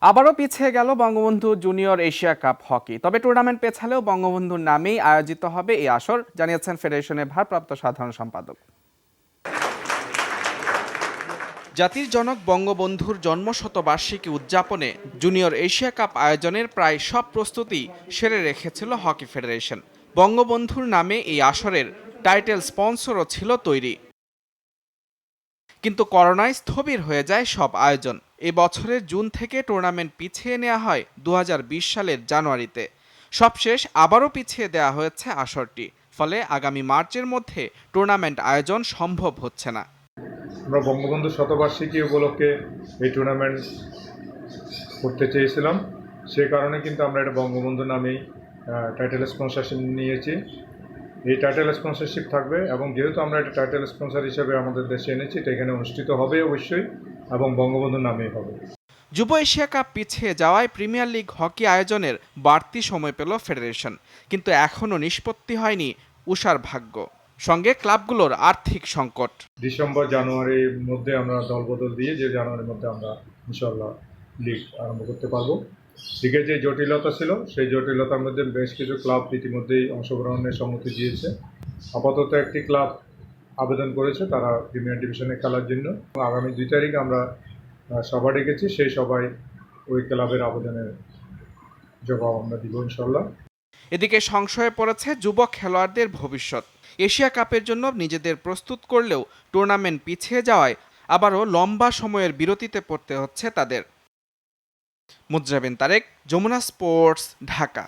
আবারও পিছিয়ে গেল Bangabandhu junior Asia cup hockey. তবে টুর্নামেন্ট পেছালেও বঙ্গবন্ধুর নামেই আয়োজিত হবে এই আসর, জানিয়েছেন ফেডারেশনের ভারপ্রাপ্ত সাধারণ সম্পাদক। জাতির জনক বঙ্গবন্ধুর জন্মশতবার্ষিকী উদযাপনে জুনিয়র এশিয়া কাপ আয়োজনের প্রায় সব প্রস্তুতি সেরে রেখেছিল হকি ফেডারেশন। বঙ্গবন্ধুর নামে এই আসরের টাইটেল স্পন্সরও ছিল তৈরি, কিন্তু করোনায় স্থবির হয়ে যায় সব আয়োজন। এ বছরের জুন থেকে টুর্নামেন্ট পিছিয়ে নেওয়া হয় 2020 সালের জানুয়ারিতে। সবশেষ আবারও পিছিয়ে দেওয়া হয়েছে আসরটি, ফলে আগামী মার্চের মধ্যে টুর্নামেন্ট আয়োজন সম্ভব হচ্ছে না। আমরা বঙ্গবন্ধু শতবার্ষিকী উপলক্ষে এই টুর্নামেন্ট করতে চেয়েছিলাম, সে কারণে কিন্তু আমরা এটা বঙ্গবন্ধু নামেই টাইটেল স্পন্সরশিপ নিয়েছি। এই টাইটেল স্পন্সরশিপ থাকবে এবং যেহেতু আমরা এটা টাইটেল স্পন্সর হিসেবে আমাদের দেশে এনেছি, এটা এখানে অনুষ্ঠিত হবে অবশ্যই এবং বঙ্গবন্ধুর নামেই হবে। যুব এশিয়া কাপ পিছিয়ে যাওয়ায় প্রিমিয়ার লিগ হকি আয়োজনের বাড়তি সময় পেল ফেডারেশন, কিন্তু এখনও নিষ্পত্তি হয়নি উষার ভাগ্য। সঙ্গে ক্লাবগুলোর আর্থিক সংকট। ডিসেম্বর জানুয়ারির মধ্যে আমরা দলবদল দিয়ে যে জানুয়ারির মধ্যে আমরা ইনশাল্লাহ লিগ আরম্ভ করতে পারবো। লিগের যে জটিলতা ছিল সেই জটিলতার মধ্যে বেশ কিছু ক্লাব ইতিমধ্যেই অংশগ্রহণের সম্মতি দিয়েছে। আপাতত একটি ক্লাব আবেদন করেছে তারা প্রিমিয়ার ডিভিশনে খেলার জন্য। আগামী 2 তারিখ আমরা সভা ডেকেছি, সেই সভায় ওই ক্লাবের আবেদনের জবাব আমরা দিব ইনশাল্লাহ। এদিকে সংশয়ে পড়েছে যুব খেলোয়াড়দের ভবিষ্যৎ। এশিয়া কাপের জন্য নিজেদের প্রস্তুত করলেও টুর্নামেন্ট পিছিয়ে যাওয়ায় আবারও লম্বা সময়ের বিরতিতে পড়তে হচ্ছে তাদের। মুজরাবিন তারেক, যমুনা স্পোর্টস, ঢাকা।